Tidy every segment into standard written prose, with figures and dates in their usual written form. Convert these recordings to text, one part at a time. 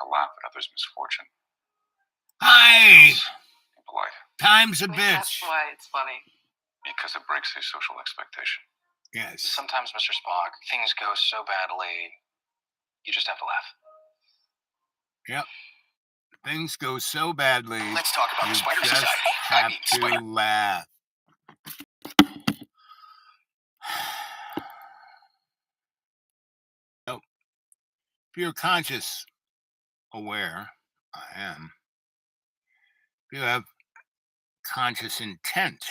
laugh at others' misfortune. Hi! Polite. Time's a bitch. That's why it's funny. Because it breaks a social expectation. Yes. Sometimes, Mr. Spock, things go so badly, you just have to laugh. Yep. Things go so badly. Let's talk about you the Spider just Society. have to laugh. So, if you're conscious, aware, I am. If you have conscious intent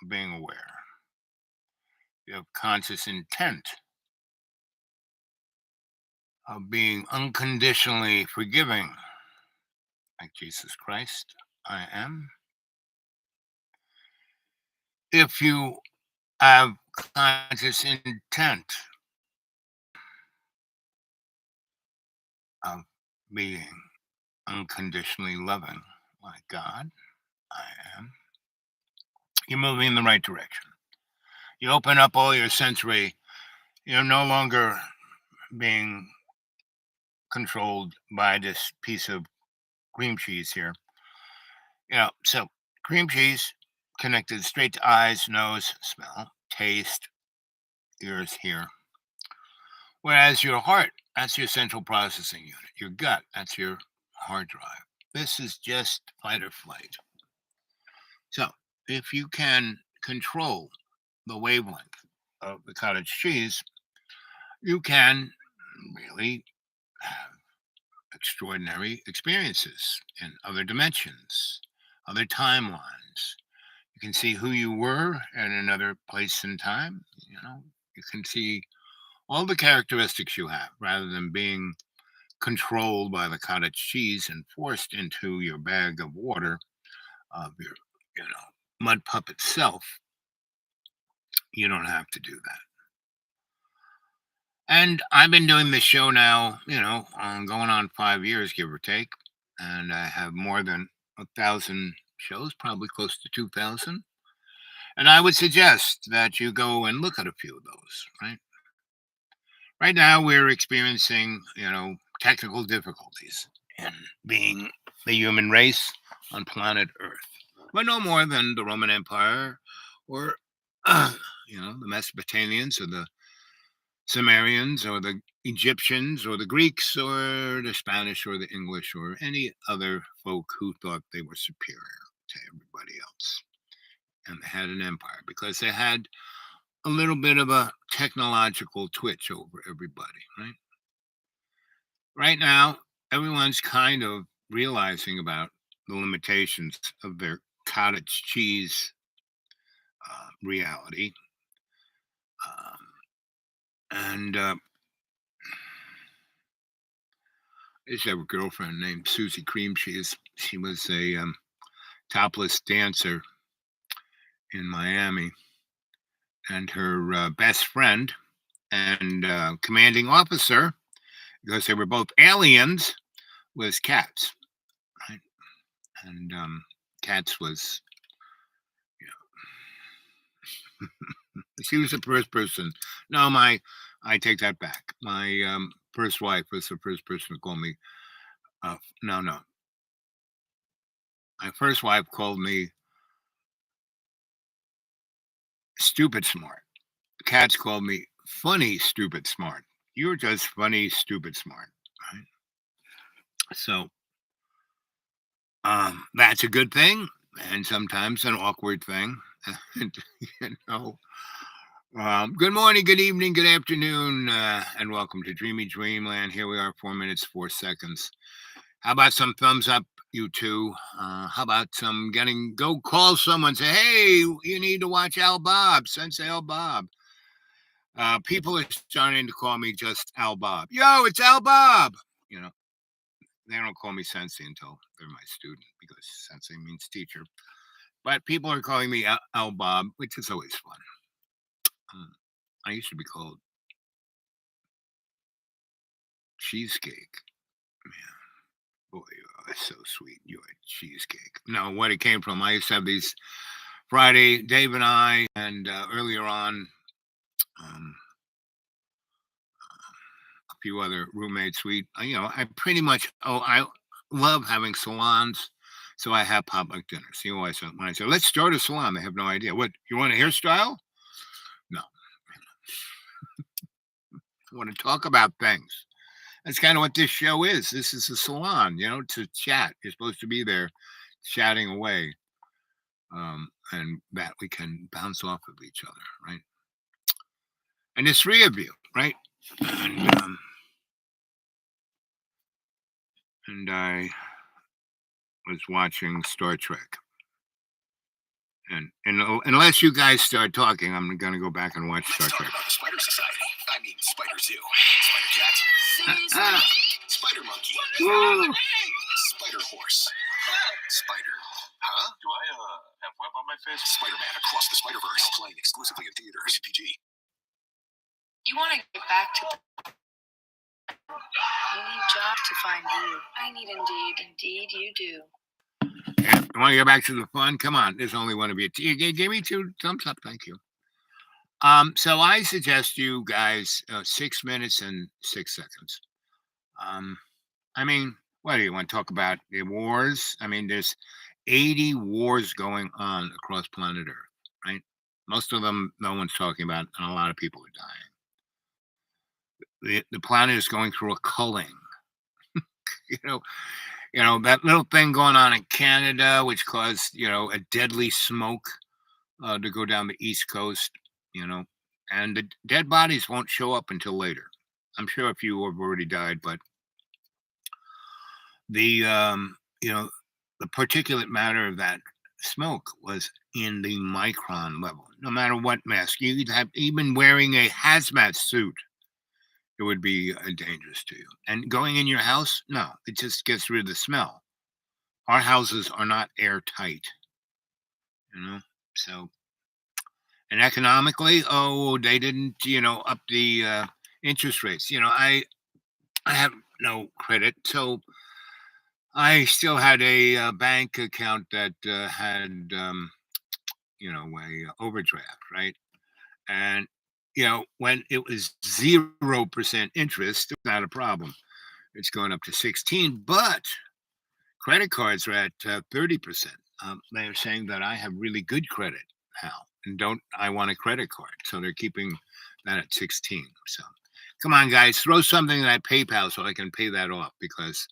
of being aware, you have conscious intent of being unconditionally forgiving, like Jesus Christ, I am. If you have conscious intent of being unconditionally loving, like God, I am, you're moving in the right direction. You open up all your sensory, you're no longer being controlled by this piece of cream cheese here. So cream cheese connected straight to eyes, nose, smell, taste, ears, hear. Whereas your heart, that's your central processing unit. Your gut, that's your hard drive. This is just fight or flight. So if you can control the wavelength of the cottage cheese, you can really have extraordinary experiences in other dimensions, other timelines. You can see who you were at another place in time. You can see all the characteristics you have rather than being controlled by the cottage cheese and forced into your bag of water of your, mud puppet self. You don't have to do that. And I've been doing this show now, going on 5 years, give or take. And I have more than 1,000 shows, probably close to 2,000. And I would suggest that you go and look at a few of those, right? Right now, we're experiencing, technical difficulties in being the human race on planet Earth. But no more than the Roman Empire or, the Mesopotamians or the Sumerians or the Egyptians or the Greeks or the Spanish or the English or any other folk who thought they were superior to everybody else. And they had an empire because they had a little bit of a technological twitch over everybody, right? Right now, everyone's kind of realizing about the limitations of their cottage cheese reality. I used to have a girlfriend named Susie Cream Cheese. She was a topless dancer in Miami. And her best friend and commanding officer, because they were both aliens, was Katz. Right? And Katz was, she was the first person. No, I take that back. My first wife was the first person to call me. No. My first wife called me stupid smart. Katz called me funny, stupid smart. You're just funny, stupid smart. Right? So that's a good thing, and sometimes an awkward thing. Good morning, good evening, good afternoon, and welcome to Dreamy Dreamland. Here we are, 4 minutes, 4 seconds. How about some thumbs up, you two? How about some go call someone, say, hey, you need to watch Al Bob, Sensei Al Bob. People are starting to call me just Al Bob. Yo, it's Al Bob. They don't call me Sensei until they're my student because Sensei means teacher. But people are calling me Al Bob, which is always fun. I used to be called Cheesecake. Man, boy, you are so sweet. You're a cheesecake. No, what it came from, I used to have these Friday, Dave and I, and earlier on, a few other roommates. I pretty much, I love having salons. So I have public dinners. When I say, let's start a salon, they have no idea. What, you want a hairstyle? No. I want to talk about things. That's kind of what this show is. This is a salon, to chat. You're supposed to be there chatting away, and that we can bounce off of each other, right? And there's three of you, right? And I was watching Star Trek. And unless you guys start talking, I'm going to go back and watch Star Trek. About the Spider Society. I mean, Spider Zoo. Spider Cat. Spider Monkey. Spider Horse. Spider. Huh? Do I have web on my face? Spider-Man Across the Spider-Verse. Playing exclusively in theaters. PG. You want to get back to you need jobs to find you. I need Indeed. Indeed, you do. Yeah, you want to get back to the fun? Come on, there's only one of you. You gave me 2 thumbs up, thank you. So I suggest you guys 6 minutes and 6 seconds. I mean, what do you want to talk about? The wars? I mean, there's 80 wars going on across planet Earth, right? Most of them no one's talking about, and a lot of people are dying. The planet is going through a culling. you know that little thing going on in Canada, which caused a deadly smoke to go down the East Coast. And the dead bodies won't show up until later. I'm sure a few have already died, but the the particulate matter of that smoke was in the micron level. No matter what mask you could have, even wearing a hazmat suit, it would be dangerous to you. And going in your house, no, it just gets rid of the smell. Our houses are not airtight, so. And economically, they didn't, up the interest rates. I have no credit, so I still had a bank account that had, a overdraft, right? And when it was 0% interest, it's not a problem. It's going up to 16, but credit cards are at 30%. They're saying that I have really good credit now, and I want a credit card, so they're keeping that at 16. So, come on, guys, throw something in that PayPal so I can pay that off, because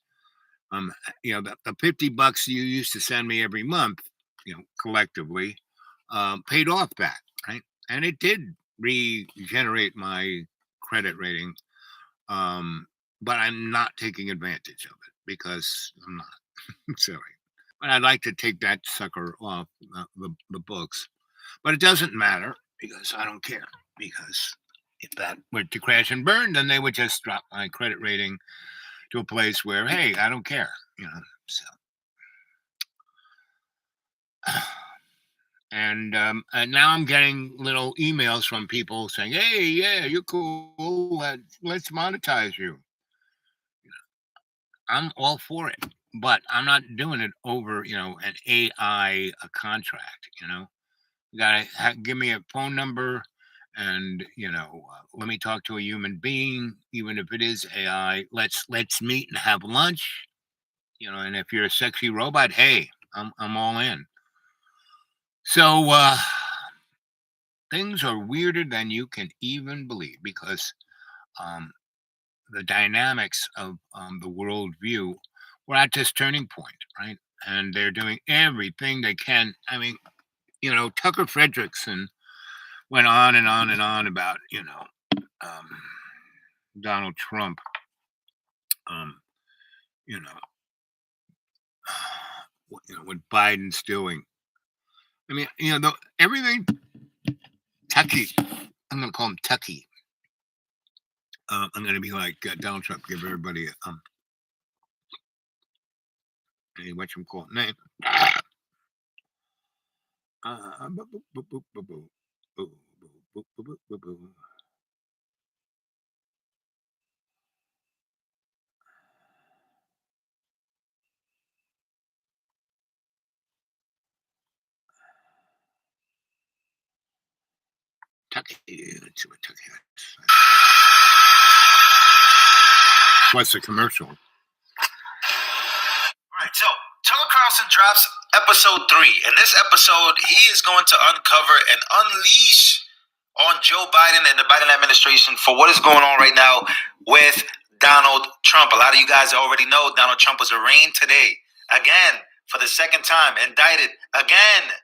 the $50 you used to send me every month, collectively, paid off that, right? And it did regenerate my credit rating, but I'm not taking advantage of it because I'm not. Sorry. But I'd like to take that sucker off the books. But it doesn't matter because I don't care. Because if that were to crash and burn, then they would just drop my credit rating to a place where, hey, I don't care. So. And now I'm getting little emails from people saying, hey, yeah, you're cool. Let's monetize you. I'm all for it, but I'm not doing it over, an AI contract. You gotta give me a phone number, and let me talk to a human being, even if it is AI. Let's meet and have lunch. And if you're a sexy robot, hey, I'm all in. So things are weirder than you can even believe, because the dynamics of the worldview, we're at this turning point, right? And they're doing everything they can. I mean, Tucker Fredrickson went on and on and on about, Donald Trump, what Biden's doing. I mean, everything. Tucky. I'm going to call him Tucky. I'm going to be like Donald Trump, give everybody a whatchamacallit name. Tucky. Let's see what Tucky has. plus a commercial. All right, so Tucker Carlson drops episode 3. In this episode, he is going to uncover and unleash on Joe Biden and the Biden administration for what is going on right now with Donald Trump. A lot of you guys already know Donald Trump was arraigned today, again, for the second time, indicted again.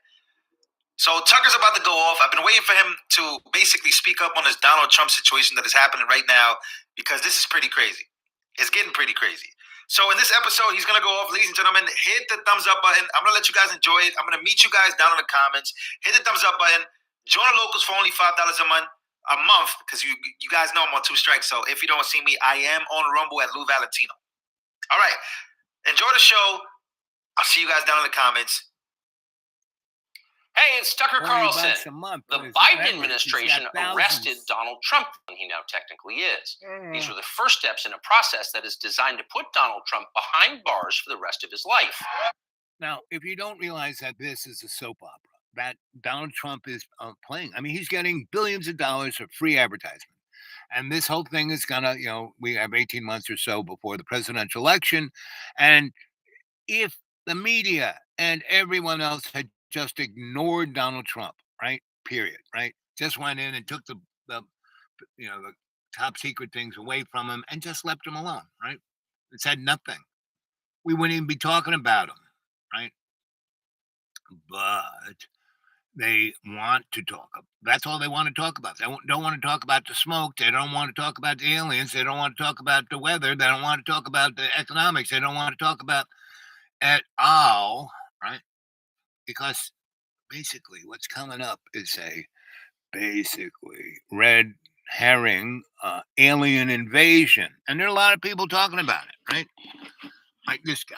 So Tucker's about to go off. I've been waiting for him to basically speak up on this Donald Trump situation that is happening right now because this is pretty crazy. It's getting pretty crazy. So in this episode, he's going to go off. Ladies and gentlemen, hit the thumbs up button. I'm going to let you guys enjoy it. I'm going to meet you guys down in the comments. Hit the thumbs up button. Join the locals for only $5 a month, because you guys know I'm on 2 strikes. So if you don't see me, I am on Rumble at Lou Valentino. All right. Enjoy the show. I'll see you guys down in the comments. Hey, it's Tucker Carlson. The Biden administration arrested Donald Trump, and he now technically is. These were the first steps in a process that is designed to put Donald Trump behind bars for the rest of his life. Now, if you don't realize that this is a soap opera that Donald Trump is playing, I mean, he's getting billions of dollars of free advertisement. And this whole thing is going to, we have 18 months or so before the presidential election. And if the media and everyone else had just ignored Donald Trump, right? Period, right? Just went in and took the top secret things away from him and just left him alone, right? It said nothing. We wouldn't even be talking about him, right? But they want to talk. That's all they want to talk about. They don't want to talk about the smoke. They don't want to talk about the aliens. They don't want to talk about the weather. They don't want to talk about the economics. They don't want to talk about at all, right? Because basically what's coming up is a red herring alien invasion. And there are a lot of people talking about it, right? Like this guy.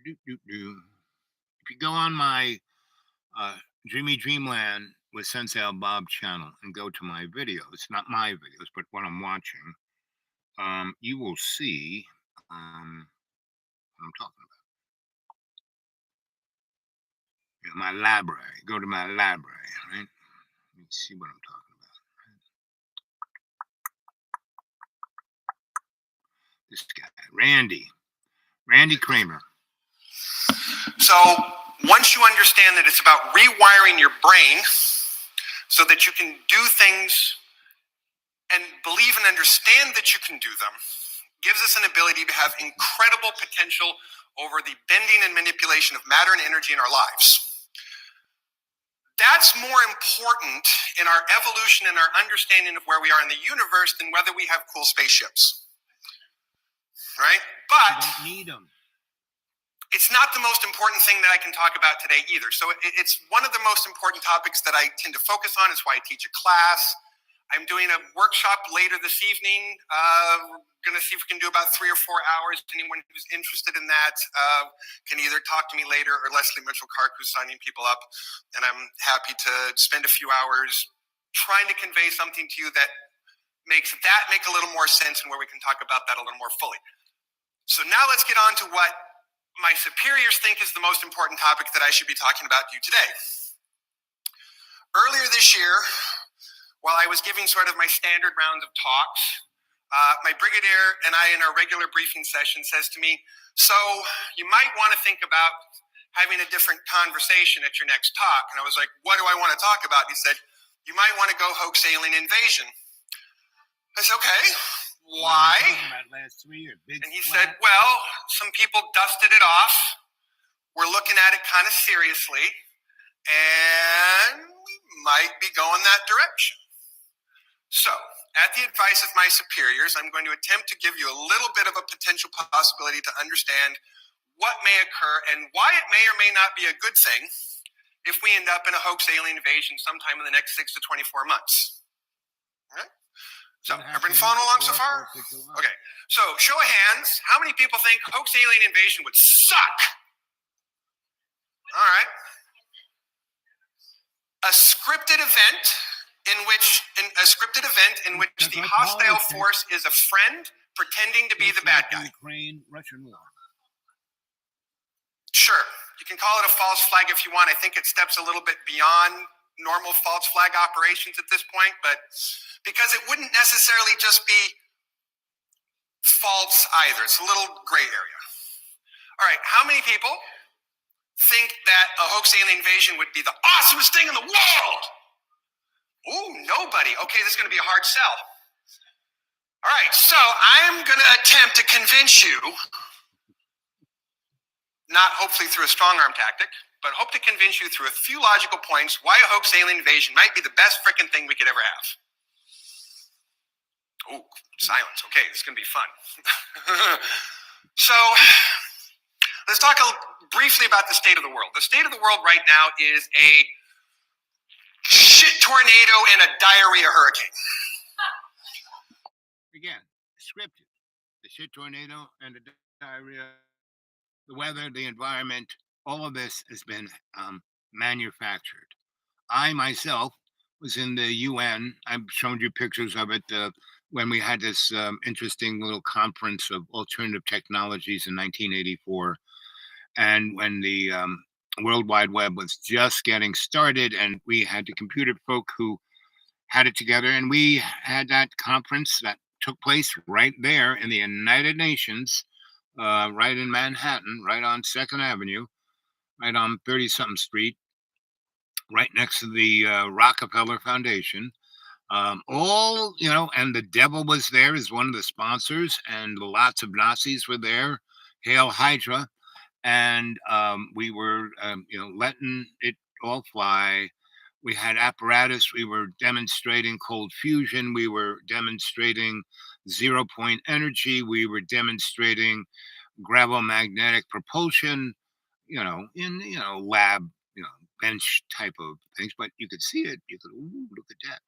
If you go on my Dreamy Dreamland with Sensei Al Bob channel and go to my videos, not my videos, but what I'm watching, you will see what I'm talking about. My library. Go to my library, right? Let me see what I'm talking about. This guy, Randy Kramer. So once you understand that it's about rewiring your brain so that you can do things and believe and understand that you can do them, gives us an ability to have incredible potential over the bending and manipulation of matter and energy in our lives. That's more important in our evolution and our understanding of where we are in the universe than whether we have cool spaceships. Right? But you don't need them. It's not the most important thing that I can talk about today either. So it's one of the most important topics that I tend to focus on. It's why I teach a class. I'm doing a workshop later this evening. We're going to see if we can do about 3 or 4 hours. Anyone who's interested in that can either talk to me later or Leslie Mitchell-Clark, who's signing people up. And I'm happy to spend a few hours trying to convey something to you that makes that make a little more sense and where we can talk about that a little more fully. So now let's get on to what my superiors think is the most important topic that I should be talking about to you today. Earlier this year, while I was giving sort of my standard rounds of talks, my brigadier and I in our regular briefing session says to me, so you might want to think about having a different conversation at your next talk. And I was like, what do I want to talk about? And he said, you might want to go hoax alien invasion. I said, okay, why? And he said, well, some people dusted it off. We're looking at it kind of seriously, and we might be going that direction. So, at the advice of my superiors, I'm going to attempt to give you a little bit of a potential possibility to understand what may occur and why it may or may not be a good thing if we end up in a hoax alien invasion sometime in the next 6 to 24 months. All right? So, everyone following along so far? Okay. So, show of hands, how many people think hoax alien invasion would suck? All right. A scripted event in which the hostile force is a friend pretending to be the bad guy. Ukraine-Russian war. Sure. You can call it a false flag if you want. I think it steps a little bit beyond normal false flag operations at this point, but because it wouldn't necessarily just be false either. It's a little gray area. All right, how many people think that a hoax alien invasion would be the awesomest thing in the world? Ooh, nobody. Okay, this is going to be a hard sell. All right, so I'm going to attempt to convince you, not hopefully through a strong arm tactic, but hope to convince you through a few logical points why a hoax alien invasion might be the best frickin' thing we could ever have. Ooh, silence. Okay, this is going to be fun. So, let's talk briefly about the state of the world. The state of the world right now is a shit tornado and a diarrhea hurricane. Again, scripted. The shit tornado and the diarrhea, the weather, the environment, all of this has been manufactured. I myself was in the UN. I've shown you pictures of it when we had this interesting little conference of alternative technologies in 1984. And when the World Wide Web was just getting started, and we had the computer folk who had it together, and we had that conference that took place right there in the United Nations, right in Manhattan, right on 2nd Avenue, right on 30-something Street, right next to the Rockefeller Foundation. All, and the devil was there as one of the sponsors, and lots of Nazis were there. Hail Hydra. And we were, letting it all fly. We had apparatus. We were demonstrating cold fusion. We were demonstrating 0-point energy. We were demonstrating gravomagnetic propulsion, in, lab, bench type of things. But you could see it. You could, look at that.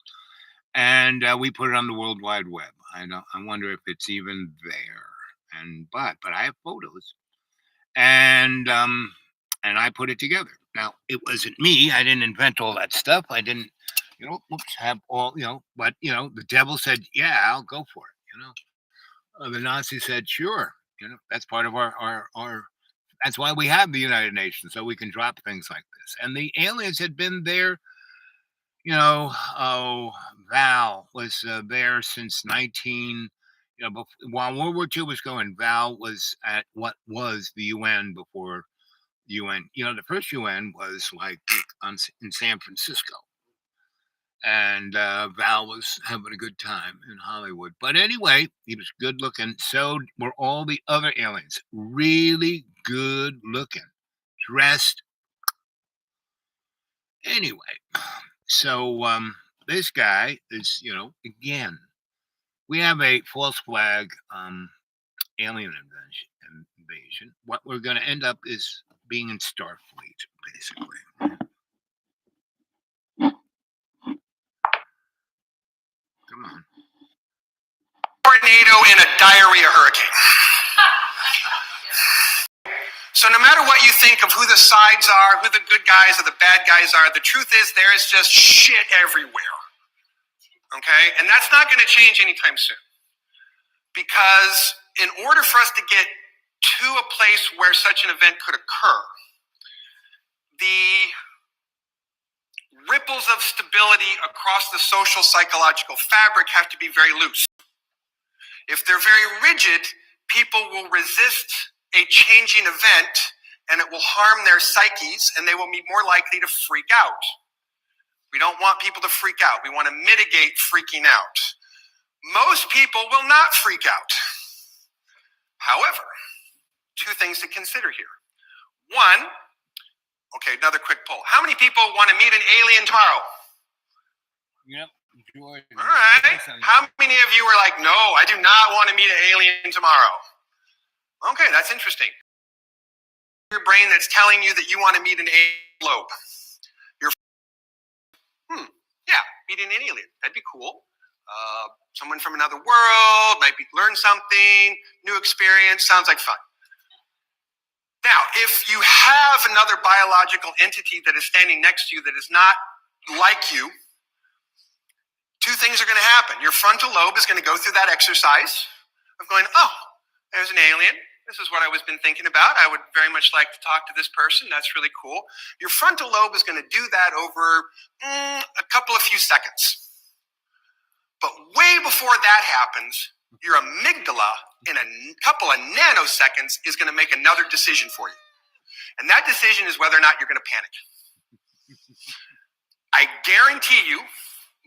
And we put it on the World Wide Web. I wonder if it's even there. But I have photos. And I put it together. Now, it wasn't me. I didn't invent all that stuff. I didn't, have all, but, the devil said, yeah, I'll go for it, The Nazis said, sure, that's part of our, that's why we have the United Nations, so we can drop things like this. And the aliens had been there, Val was there since while World War II was going, Val was at what was the UN before UN. The first UN was like in San Francisco. And Val was having a good time in Hollywood. But anyway, he was good looking. So were all the other aliens. Really good looking. Dressed. Anyway, so this guy is, again, we have a false flag alien invasion. What we're going to end up is being in Starfleet, basically. Come on. Tornado and a diarrhea hurricane. So no matter what you think of who the sides are, who the good guys or the bad guys are, the truth is there is just shit everywhere. Okay? And that's not going to change anytime soon. Because in order for us to get to a place where such an event could occur, the ripples of stability across the social psychological fabric have to be very loose. If they're very rigid, people will resist a changing event and it will harm their psyches and they will be more likely to freak out. We don't want people to freak out. We want to mitigate freaking out. Most people will not freak out. However, two things to consider here. One, okay, another quick poll. How many people want to meet an alien tomorrow? Yep. George. All right. How many of you were like, no, I do not want to meet an alien tomorrow? Okay, that's interesting. Your brain that's telling you that you want to meet an alien globe. Yeah, meeting an alien. That'd be cool. Someone from another world, might learn something, new experience, sounds like fun. Now, if you have another biological entity that is standing next to you that is not like you, two things are going to happen. Your frontal lobe is going to go through that exercise of going, oh, there's an alien, this is what I was been thinking about. I would very much like to talk to this person. That's really cool. Your frontal lobe is going to do that over a few seconds. But way before that happens, your amygdala in a couple of nanoseconds is going to make another decision for you. And that decision is whether or not you're going to panic. I guarantee you,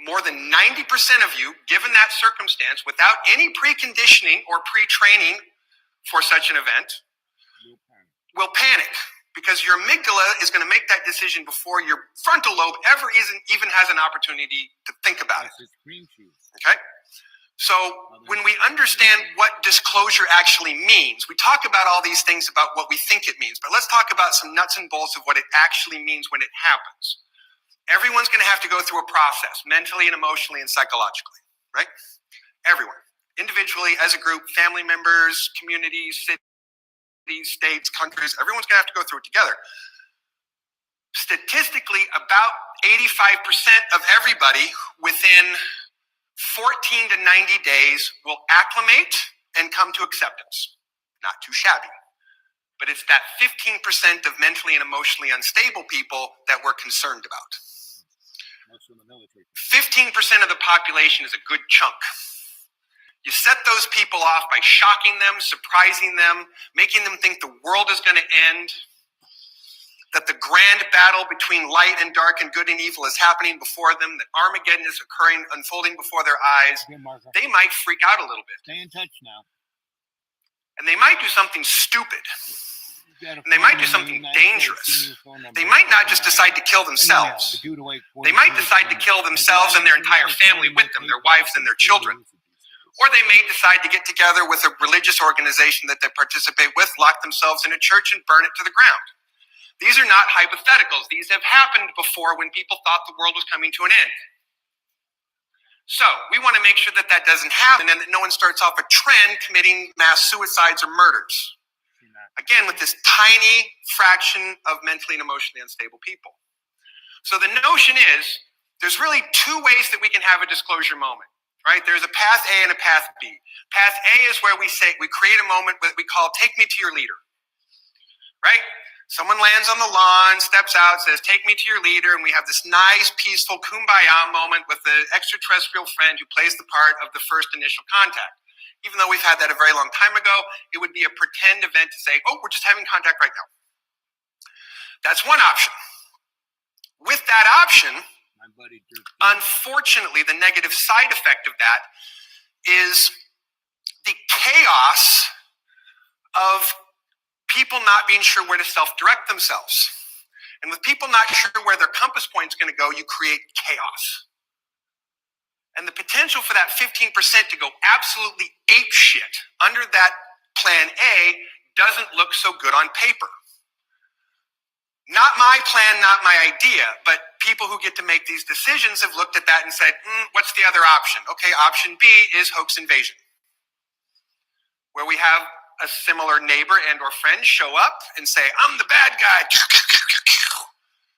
more than 90% of you, given that circumstance, without any preconditioning or pre-training for such an event, will panic because your amygdala is going to make that decision before your frontal lobe ever even has an opportunity to think about it. Okay? So when we understand what disclosure actually means, we talk about all these things about what we think it means, but let's talk about some nuts and bolts of what it actually means when it happens. Everyone's going to have to go through a process, mentally and emotionally and psychologically, right? Everyone. Individually, as a group, family members, communities, cities, states, countries, everyone's going to have to go through it together. Statistically, about 85% of everybody within 14 to 90 days will acclimate and come to acceptance. Not too shabby. But it's that 15% of mentally and emotionally unstable people that we're concerned about. 15% of the population is a good chunk. You set those people off by shocking them, surprising them, making them think the world is going to end, that the grand battle between light and dark and good and evil is happening before them, that Armageddon is occurring, unfolding before their eyes. They might freak out a little bit. Stay in touch now. And they might do something stupid. And they might do something dangerous. They might not just decide to kill themselves. They might decide to kill themselves and their entire family with them, their wives and their children. Or they may decide to get together with a religious organization that they participate with, lock themselves in a church and burn it to the ground. These are not hypotheticals. These have happened before when people thought the world was coming to an end. So we want to make sure that that doesn't happen and that no one starts off a trend committing mass suicides or murders. Again, with this tiny fraction of mentally and emotionally unstable people. So the notion is, there's really two ways that we can have a disclosure moment, right? There's a path A and a path B. Path A is where we create a moment that we call take me to your leader, right? Someone lands on the lawn, steps out, says, take me to your leader, and we have this nice, peaceful kumbaya moment with the extraterrestrial friend who plays the part of the first initial contact. Even though we've had that a very long time ago, it would be a pretend event to say, oh, we're just having contact right now. That's one option. With that option, unfortunately, the negative side effect of that is the chaos of people not being sure where to self-direct themselves. And with people not sure where their compass point is going to go, you create chaos. And the potential for that 15% to go absolutely apeshit under that plan A doesn't look so good on paper. Not my plan, not my idea, but people who get to make these decisions have looked at that and said, what's the other option? Okay, option B is hoax invasion, where we have a similar neighbor and or friend show up and say, I'm the bad guy,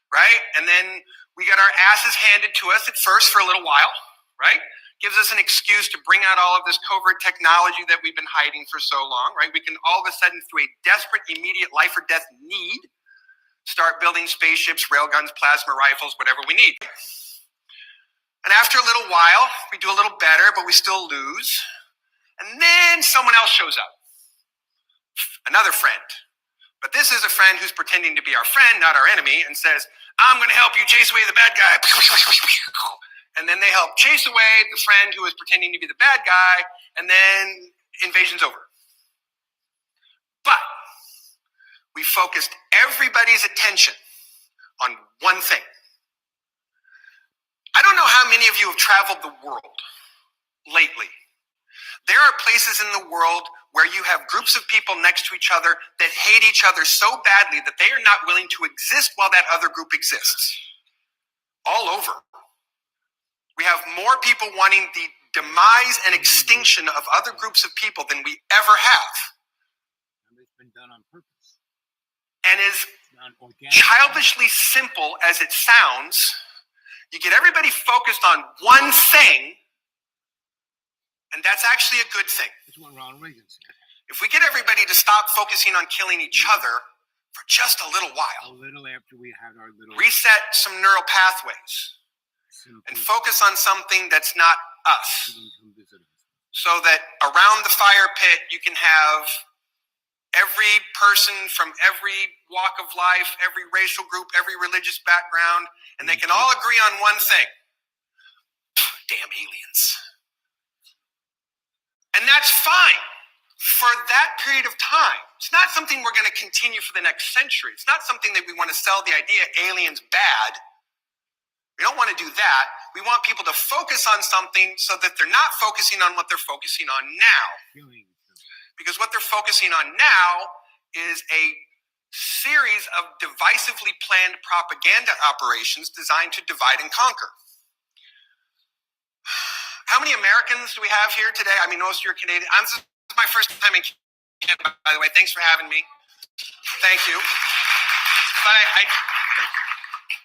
right? And then we get our asses handed to us at first for a little while, right? Gives us an excuse to bring out all of this covert technology that we've been hiding for so long, right? We can all of a sudden, through a desperate, immediate life or death need, start building spaceships, railguns, plasma rifles, whatever we need. And after a little while, we do a little better, but we still lose. And then someone else shows up. Another friend. But this is a friend who's pretending to be our friend, not our enemy, and says, I'm going to help you chase away the bad guy. And then they help chase away the friend who is pretending to be the bad guy, and then invasion's over. But we focused everybody's attention on one thing. I don't know how many of you have traveled the world lately. There are places in the world where you have groups of people next to each other that hate each other so badly that they are not willing to exist while that other group exists. All over. We have more people wanting the demise and extinction of other groups of people than we ever have. And it's been done on purpose. And as childishly simple as it sounds, you get everybody focused on one thing, and that's actually a good thing. That's what Ronald Reagan said. If we get everybody to stop focusing on killing each other for just a little A while, little after we had our little reset some neural pathways, and focus on something that's not us, so that around the fire pit you can have every person from every walk of life, every racial group, every religious background, and they can all agree on one thing. Damn aliens. And that's fine for that period of time. It's not something we're going to continue for the next century. It's not something that we want to sell the idea aliens bad. We don't want to do that. We want people to focus on something so that they're not focusing on what they're focusing on now. Because what they're focusing on now is a series of divisively planned propaganda operations designed to divide and conquer. How many Americans do we have here today? I mean, most of you are Canadian. This is my first time in Canada, by the way. Thanks for having me. Thank you.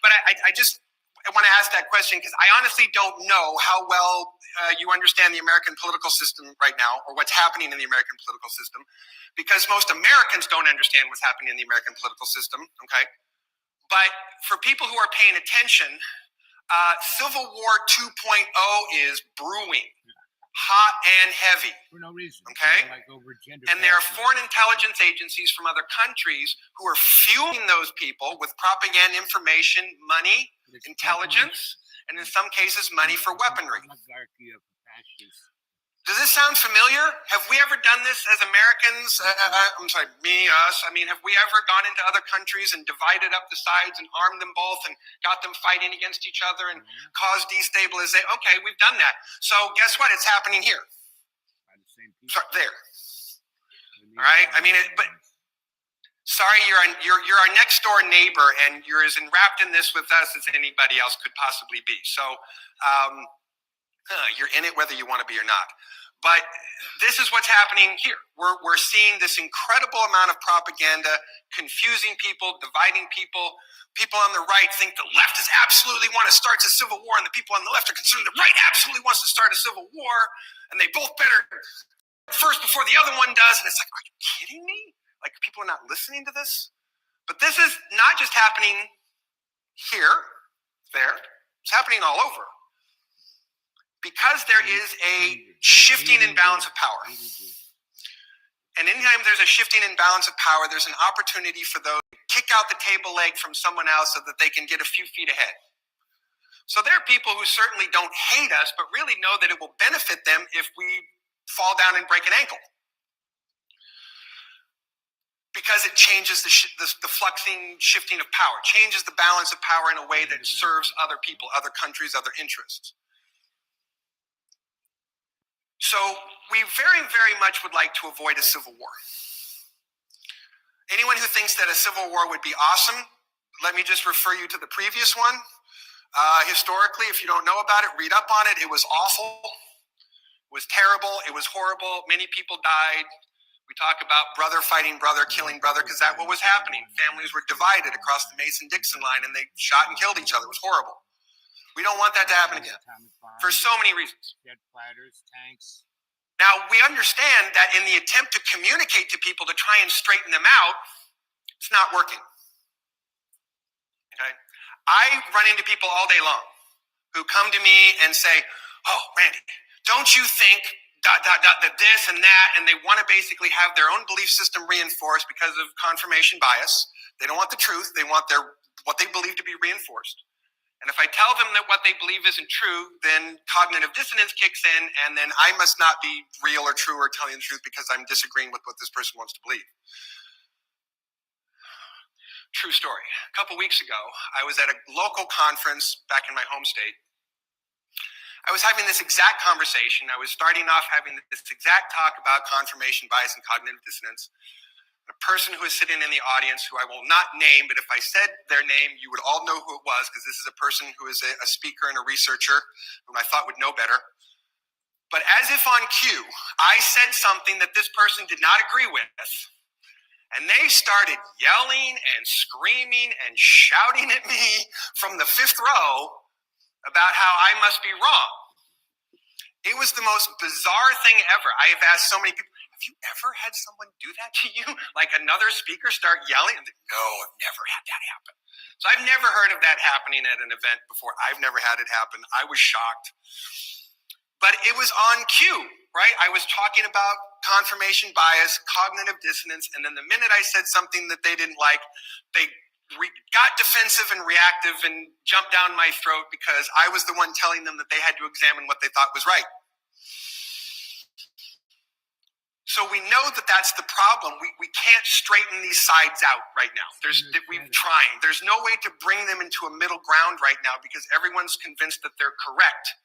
But I just want to ask that question because I honestly don't know how well you understand the American political system right now, or what's happening in the American political system, because most Americans don't understand what's happening in the American political system, okay? But for people who are paying attention, Civil War 2.0 is brewing, hot and heavy. For no reason. Okay? Like over gender and there are balance. foreign intelligence agencies from other countries who are fueling those people with propaganda information, money, intelligence, and in some cases, money for weaponry. Oligarchy of fascists. Does this sound familiar? Have we ever done this as Americans? I'm sorry, me, us. I mean, have we ever gone into other countries and divided up the sides and armed them both and got them fighting against each other and caused destabilization? Okay, we've done that. So guess what? It's happening here. By the same people. Sorry, there. All right. I mean, but sorry, you're our next door neighbor, and you're as enwrapped in this with us as anybody else could possibly be. So you're in it whether you want to be or not. But this is what's happening here. We're seeing this incredible amount of propaganda, confusing people, dividing people. People on the right think the left is absolutely want to start a civil war, and the people on the left are concerned the right absolutely wants to start a civil war, and they both better first before the other one does. And it's like, are you kidding me? Like, people are not listening to this? But this is not just happening here, there. It's happening all over. Because there is a shifting in balance of power. And anytime there's a shifting in balance of power, there's an opportunity for those to kick out the table leg from someone else so that they can get a few feet ahead. So there are people who certainly don't hate us, but really know that it will benefit them if we fall down and break an ankle. Because it changes the fluxing, shifting of power, changes the balance of power in a way that serves other people, other countries, other interests. So we very, very much would like to avoid a civil war. Anyone who thinks that a civil war would be awesome, let me just refer you to the previous one. Historically, if you don't know about it, read up on it. It was awful. It was terrible. It was horrible. Many people died. We talk about brother fighting brother, killing brother, because that's what was happening. Families were divided across the Mason-Dixon line, and they shot and killed each other. It was horrible. We don't want that to happen again for so many reasons. Jet fighters, tanks. Now, we understand that in the attempt to communicate to people to try and straighten them out, it's not working. Okay? I run into people all day long who come to me and say, oh, Randy, don't you think that this and that, and they want to basically have their own belief system reinforced because of confirmation bias. They don't want the truth. They want what they believe to be reinforced. And if I tell them that what they believe isn't true, then cognitive dissonance kicks in, and then I must not be real or true or telling the truth because I'm disagreeing with what this person wants to believe. True story. A couple weeks ago, I was at a local conference back in my home state. I was having this exact conversation. I was starting off having this exact talk about confirmation bias and cognitive dissonance. A person who is sitting in the audience, who I will not name, but if I said their name, you would all know who it was, because this is a person who is a speaker and a researcher whom I thought would know better. But as if on cue, I said something that this person did not agree with, and they started yelling and screaming and shouting at me from the fifth row about how I must be wrong. It was the most bizarre thing ever. I have asked so many people, have have you ever had someone do that to you? Like another speaker start yelling? And no, I've never had that happen. So I've never heard of that happening at an event before. I've never had it happen. I was shocked. But it was on cue, right? I was talking about confirmation bias, cognitive dissonance, and then the minute I said something that they didn't like, they got defensive and reactive and jumped down my throat because I was the one telling them that they had to examine what they thought was right. So we know that that's the problem. We can't straighten these sides out right now. We've trying. There's no way to bring them into a middle ground right now because everyone's convinced that they're correct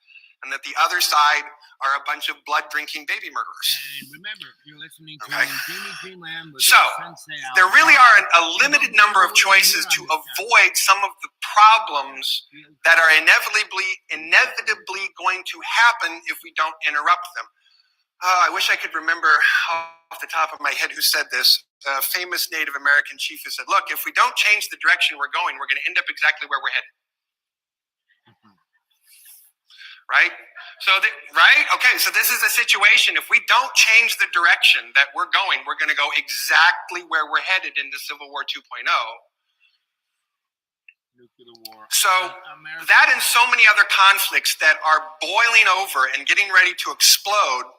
and that the other side are a bunch of blood-drinking baby murderers. And remember, you're listening to Okay. Jimmy Dreamland with So, Sensei Al. there really are a limited number of choices to avoid some of the problems that are inevitably going to happen if we don't interrupt them. I wish I could remember off the top of my head who said this. A famous Native American chief who said, look, if we don't change the direction we're going to end up exactly where we're headed. Right? Right? Okay, so this is a situation. If we don't change the direction that we're going to go exactly where we're headed into Civil War 2.0. Nuclear war. So that and so many other conflicts that are boiling over and getting ready to explode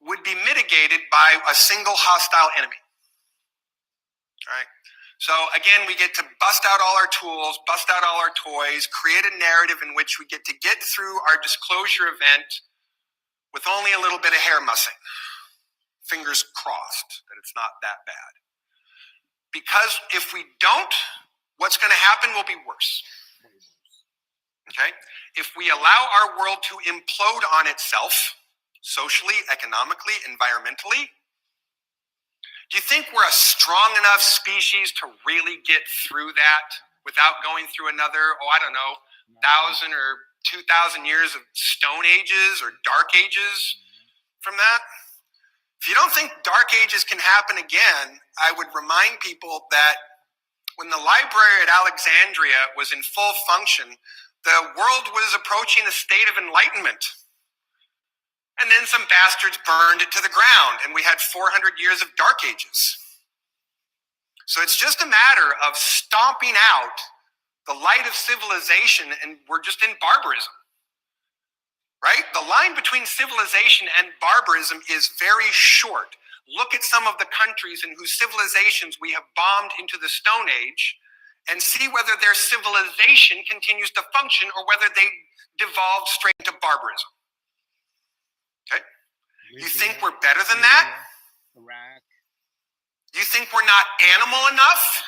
would be mitigated by a single hostile enemy. All right. So again, we get to bust out all our tools, bust out all our toys, create a narrative in which we get to get through our disclosure event with only a little bit of hair mussing. Fingers crossed that it's not that bad. Because if we don't, what's going to happen will be worse. Okay? If we allow our world to implode on itself, socially, economically, environmentally, do you think we're a strong enough species to really get through that without going through another, 1,000 or 2,000 years of stone ages or dark ages from that? If you don't think dark ages can happen again, I would remind people that when the library at Alexandria was in full function, the world was approaching a state of enlightenment. And then some bastards burned it to the ground, and we had 400 years of dark ages. So it's just a matter of stomping out the light of civilization, and we're just in barbarism. Right? The line between civilization and barbarism is very short. Look at some of the countries in whose civilizations we have bombed into the Stone Age and see whether their civilization continues to function or whether they devolved straight into barbarism. Okay? You think we're better than that? Iraq. You think we're not animal enough?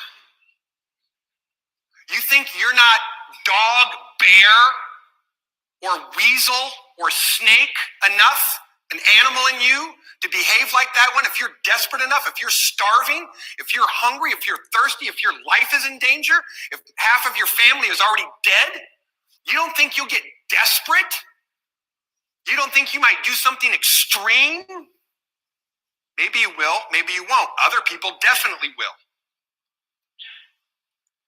You think you're not dog, bear, or weasel or snake enough, an animal in you, to behave like that one? If you're desperate enough, if you're starving, if you're hungry, if you're thirsty, if your life is in danger, if half of your family is already dead, you don't think you'll get desperate? You don't think you might do something extreme? Maybe you will, maybe you won't. Other people definitely will.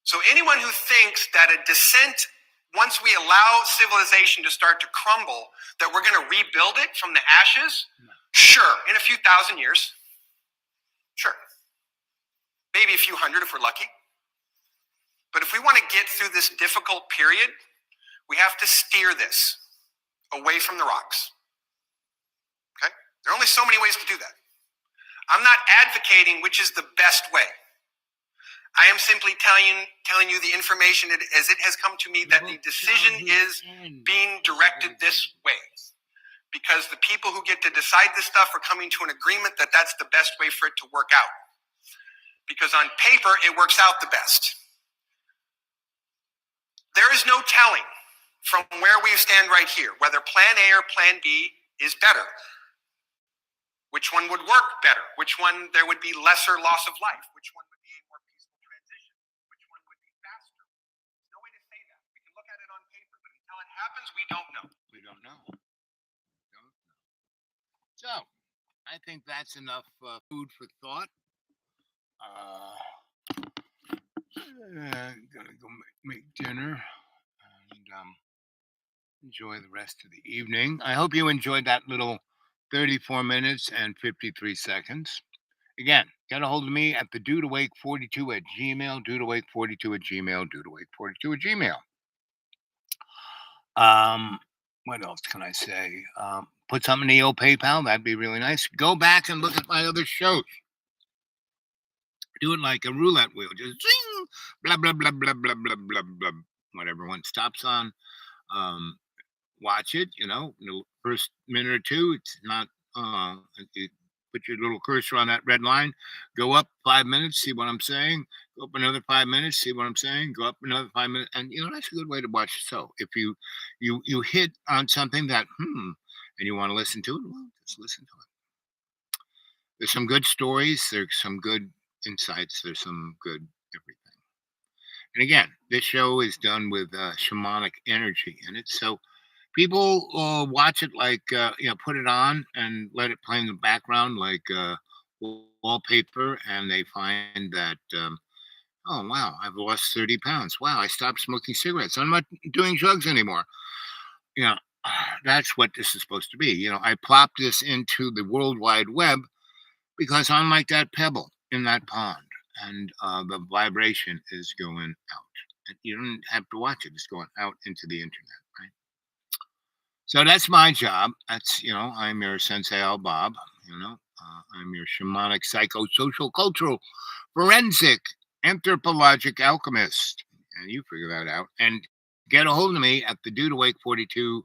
So anyone who thinks that a descent, once we allow civilization to start to crumble, that we're going to rebuild it from the ashes, sure, in a few thousand years. Sure. Maybe a few hundred if we're lucky. But if we want to get through this difficult period, we have to steer this away from the rocks. Okay? There are only so many ways to do that. I'm not advocating which is the best way. I am simply telling you the information as it has come to me that the decision is being directed this way. Because the people who get to decide this stuff are coming to an agreement that that's the best way for it to work out. Because on paper, it works out the best. There is no telling from where we stand right here whether plan A or plan B is better. Which one would work better? Which one there would be lesser loss of life? Which one would be a more peaceful transition? Which one would be faster? There's no way to say that. We can look at it on paper, but until it happens, we don't know. We don't know. So, I think that's enough food for thought. Gonna go make dinner and enjoy the rest of the evening. I hope you enjoyed that little 34 minutes and 53 seconds. Again, get a hold of me at the dudeawake42 at gmail, dudeawake42 at gmail, dudeawake42 at gmail. What else can I say? Put something in the old PayPal. That'd be really nice. Go back and look at my other shows. Do it like a roulette wheel. Just zing, blah, blah, blah, blah, blah, blah, blah, blah. Whatever one stops on. Watch it, the first minute or two. It's not, you put your little cursor on that red line. Go up 5 minutes, see what I'm saying. Go up another 5 minutes, see what I'm saying. Go up another 5 minutes. And, that's a good way to watch the show. If you hit on something that, and you want to listen to it, well, just listen to it. There's some good stories. There's some good insights. There's some good everything. And again, this show is done with shamanic energy in it. So people watch it like, put it on and let it play in the background like wallpaper. And they find that, oh, wow, I've lost 30 pounds. Wow, I stopped smoking cigarettes. I'm not doing drugs anymore. That's what this is supposed to be. I plopped this into the World Wide Web because I'm like that pebble in that pond. And the vibration is going out. And you don't have to watch it. It's going out into the internet, right? So that's my job. That's, I'm your Sensei Al Bob. I'm your shamanic, psychosocial, cultural, forensic, anthropologic alchemist. And you figure that out. And get a hold of me at the dudeawake42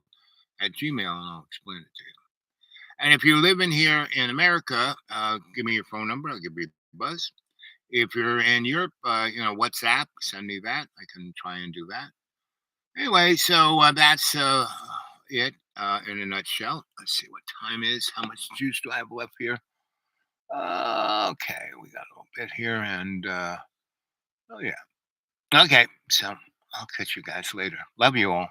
at gmail, and I'll explain it to you. And if you live in here in America, give me your phone number. I'll give you a buzz. If you're in Europe, WhatsApp, send me that. I can try and do that. Anyway, so that's it in a nutshell. Let's see what time is. How much juice do I have left here? Okay, we got a little bit here. And, oh, yeah. Okay, so I'll catch you guys later. Love you all.